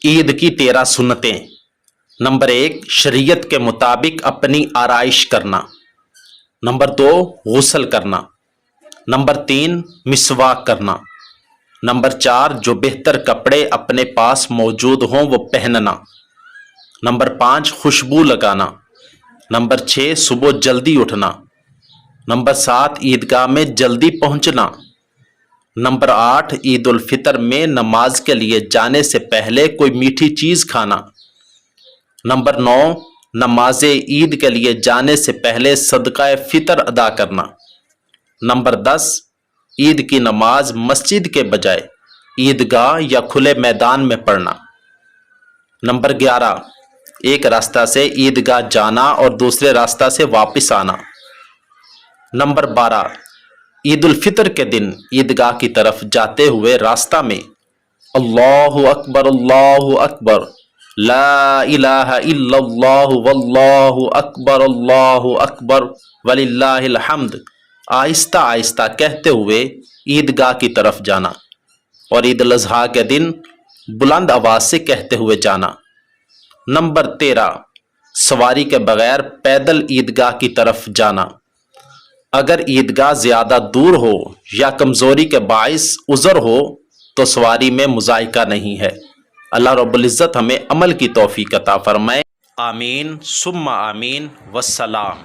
عید کی 13 سنتیں۔ نمبر 1، شریعت کے مطابق اپنی آرائش کرنا۔ نمبر 2، غسل کرنا۔ نمبر 3، مسواک کرنا۔ نمبر 4، جو بہتر کپڑے اپنے پاس موجود ہوں وہ پہننا۔ نمبر 5، خوشبو لگانا۔ نمبر 6، صبح جلدی اٹھنا۔ نمبر 7، عیدگاہ میں جلدی پہنچنا۔ نمبر 8، عید الفطر میں نماز کے لیے جانے سے پہلے کوئی میٹھی چیز کھانا۔ نمبر 9، نماز عید کے لیے جانے سے پہلے صدقہ فطر ادا کرنا۔ نمبر 10، عید کی نماز مسجد کے بجائے عیدگاہ یا کھلے میدان میں پڑھنا۔ نمبر 11، ایک راستہ سے عیدگاہ جانا اور دوسرے راستہ سے واپس آنا۔ نمبر 12، عید الفطر کے دن عیدگاہ کی طرف جاتے ہوئے راستہ میں اللہ اکبر لا الہ الا اللہ واللہ اکبر وللہ الحمد آہستہ آہستہ کہتے ہوئے عیدگاہ کی طرف جانا، اور عید الاضحیٰ کے دن بلند آواز سے کہتے ہوئے جانا۔ نمبر 13، سواری کے بغیر پیدل عیدگاہ کی طرف جانا۔ اگر عیدگاہ زیادہ دور ہو یا کمزوری کے باعث عذر ہو تو سواری میں مذائقہ نہیں ہے۔ اللہ رب العزت ہمیں عمل کی توفیق عطا فرمائے۔ آمین ثم آمین والسلام۔